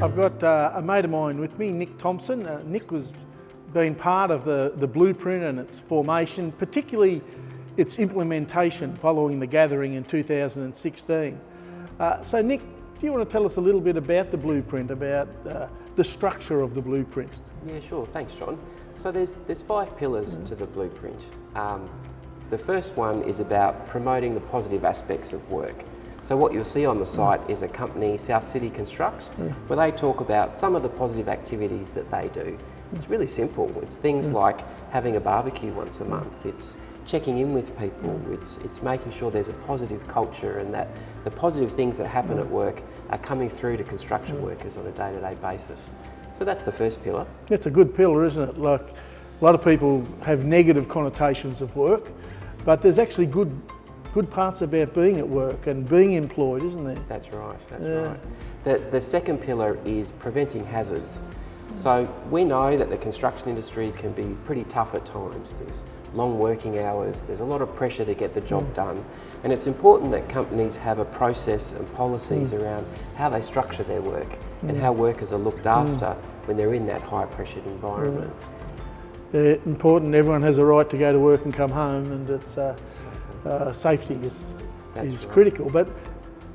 I've got a mate of mine with me, Nick Thompson. Nick was been part of the blueprint and its formation, particularly its implementation following the gathering in 2016. So Nick, do you want to tell us a little bit about the blueprint, about the structure of the blueprint? Yeah, sure. Thanks, John. So there's 5 pillars to the blueprint. The first one is about promoting the positive aspects of work. So what you'll see on the site is a company, South City Construct, where they talk about some of the positive activities that they do. It's really simple. It's things like having a barbecue once a month. It's checking in with people. It's making sure there's a positive culture and that the positive things that happen at work are coming through to construction workers on a day-to-day basis. So that's the first pillar. It's a good pillar, isn't it? Like, a lot of people have negative connotations of work, but there's actually good parts about being at work and being employed, isn't there? That's right, right. The second pillar is preventing hazards. So we know that the construction industry can be pretty tough at times. There's long working hours, there's a lot of pressure to get the job done. And it's important that companies have a process and policies around how they structure their work and how workers are looked after when they're in that high pressured environment. Important, everyone has a right to go to work and come home, and it's safety is right. Critical. But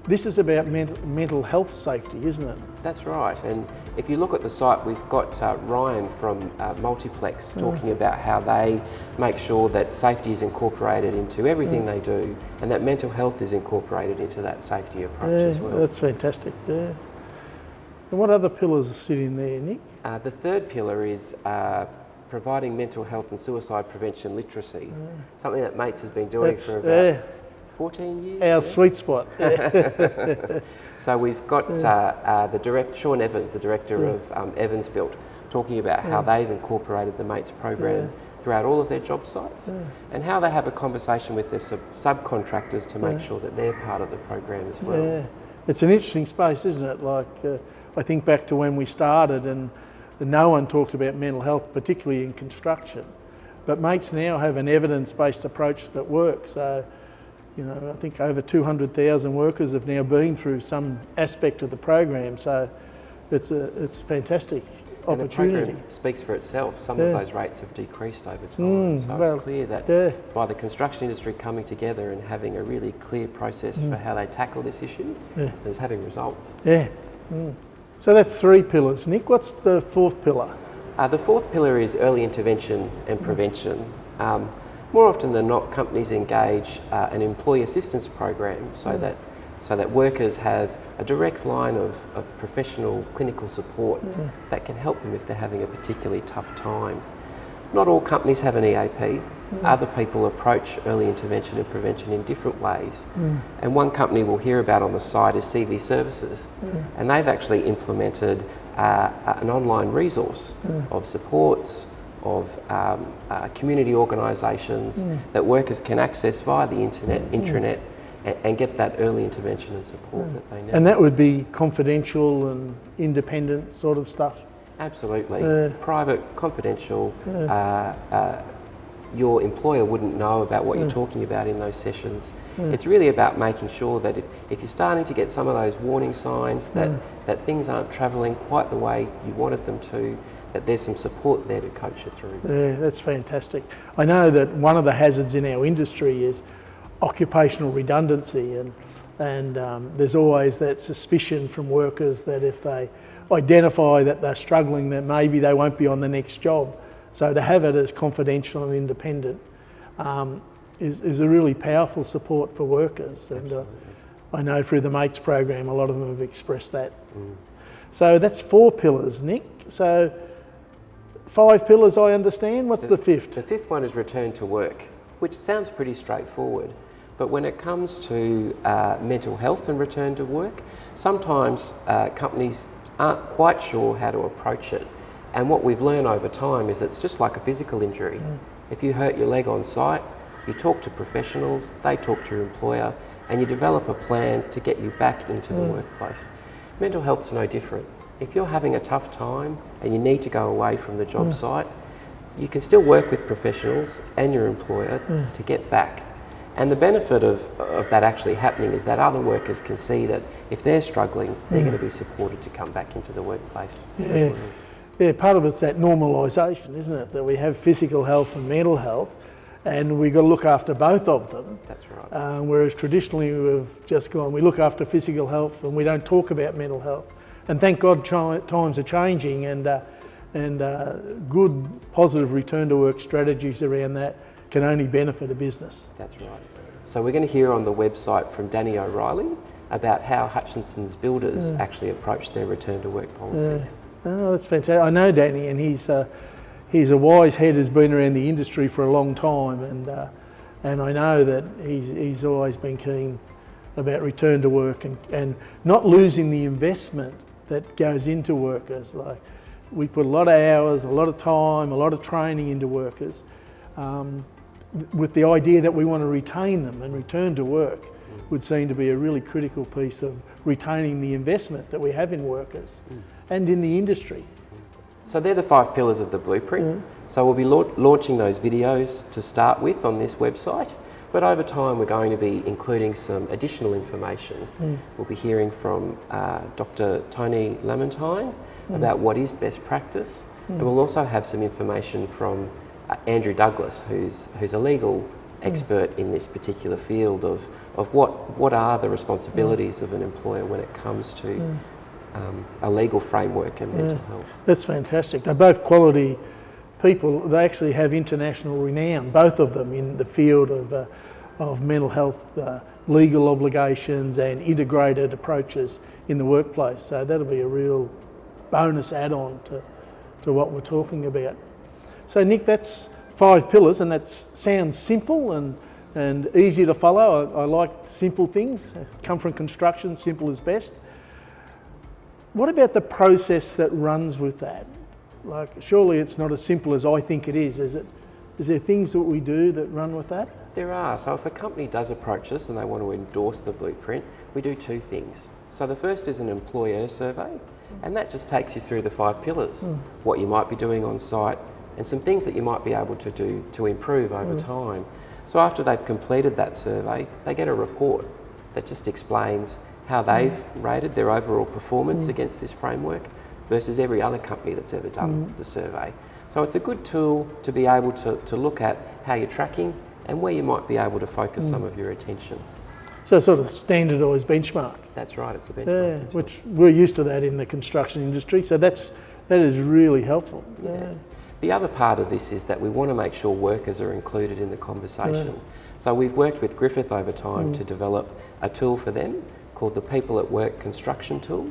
this is about mental health safety, isn't it? That's right. And if you look at the site, we've got Ryan from Multiplex talking about how they make sure that safety is incorporated into everything they do, and that mental health is incorporated into that safety approach as well. That's fantastic. Yeah. And what other pillars sit in there, Nick? The third pillar is providing mental health and suicide prevention literacy, something that Mates has been doing for about 14 years. Our sweet spot. So we've got Sean Evans, the director of Evans Built, talking about how they've incorporated the Mates program throughout all of their job sites and how they have a conversation with their subcontractors to make sure that they're part of the program as well. Yeah. It's an interesting space, isn't it? Like, I think back to when we started and no one talked about mental health, particularly in construction. But Mates now have an evidence-based approach that works. So, you know, I think over 200,000 workers have now been through some aspect of the program. So it's a fantastic opportunity. And the program speaks for itself. Some of those rates have decreased over time. So it's clear that by the construction industry coming together and having a really clear process for how they tackle this issue, it's having results. Yeah. So that's 3 pillars. Nick, what's the 4th pillar? The 4th pillar is early intervention and prevention. More often than not, companies engage an employee assistance program so that workers have a direct line of professional clinical support that can help them if they're having a particularly tough time. Not all companies have an EAP. Other people approach early intervention and prevention in different ways. And one company we'll hear about on the site is CV Services. And they've actually implemented an online resource of supports, of community organisations that workers can access via the intranet and get that early intervention and support that they need. And that would be confidential and independent sort of stuff? Absolutely. Private, confidential. Your employer wouldn't know about what you're talking about in those sessions. It's really about making sure that if you're starting to get some of those warning signs that things aren't travelling quite the way you wanted them to, that there's some support there to coach you through. Yeah, that's fantastic. I know that one of the hazards in our industry is occupational redundancy, and there's always that suspicion from workers that if they identify that they're struggling, that maybe they won't be on the next job. So to have it as confidential and independent is a really powerful support for workers. And I know through the Mates program, a lot of them have expressed that. So that's 4 pillars, Nick. So 5 pillars, I understand. What's the 5th? The 5th one is return to work, which sounds pretty straightforward. But when it comes to mental health and return to work, sometimes companies aren't quite sure how to approach it. And what we've learned over time is it's just like a physical injury. If you hurt your leg on site, you talk to professionals, they talk to your employer, and you develop a plan to get you back into the workplace. Mental health's no different. If you're having a tough time and you need to go away from the job site, you can still work with professionals and your employer to get back. And the benefit of that actually happening is that other workers can see that if they're struggling, they're going to be supported to come back into the workplace. Yeah. Yeah, part of it's that normalisation, isn't it? That we have physical health and mental health, and we've got to look after both of them. That's right. Whereas traditionally we've just gone, we look after physical health and we don't talk about mental health. And thank God times are changing, and good positive return to work strategies around that can only benefit a business. That's right. So we're going to hear on the website from Danny O'Reilly about how Hutchinson's builders actually approach their return to work policies. Oh, that's fantastic. I know Danny, and he's a wise head who's been around the industry for a long time, and I know that he's always been keen about return to work and not losing the investment that goes into workers. Like, we put a lot of hours, a lot of time, a lot of training into workers, with the idea that we want to retain them, and return to work would seem to be a really critical piece of retaining the investment that we have in workers and in the industry. So they're the 5 pillars of the blueprint. So we'll be launching those videos to start with on this website, but over time we're going to be including some additional information. We'll be hearing from Dr. Tony Lamentine about what is best practice, and we'll also have some information from Andrew Douglas, who's a legal expert in this particular field of what are the responsibilities of an employer when it comes to a legal framework and mental health. That's fantastic. They're both quality people. They actually have international renown, both of them, in the field of mental health, legal obligations and integrated approaches in the workplace. So that'll be a real bonus add-on to what we're talking about. So Nick, that's 5 pillars, and that sounds simple and easy to follow. I like simple things. Come from construction, simple is best. What about the process that runs with that? Like, surely it's not as simple as I think it is it? Is there things that we do that run with that? There are. So if a company does approach us and they want to endorse the blueprint, we do 2 things. So the first is an employer survey, and that just takes you through the 5 pillars, what you might be doing on site, and some things that you might be able to do to improve over time. So after they've completed that survey, they get a report that just explains how they've rated their overall performance against this framework versus every other company that's ever done the survey. So it's a good tool to be able to look at how you're tracking and where you might be able to focus some of your attention. So sort of standardised benchmark. That's right, it's a benchmark. Which we're used to that in the construction industry, so that is really helpful. The other part of this is that we want to make sure workers are included in the conversation. So we've worked with Griffith over time to develop a tool for them called the People at Work Construction Tool,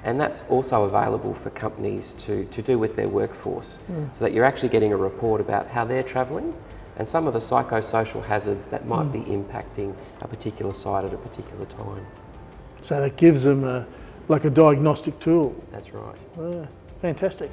and that's also available for companies to do with their workforce, so that you're actually getting a report about how they're travelling and some of the psychosocial hazards that might be impacting a particular site at a particular time. So that gives them like a diagnostic tool. That's right. Fantastic.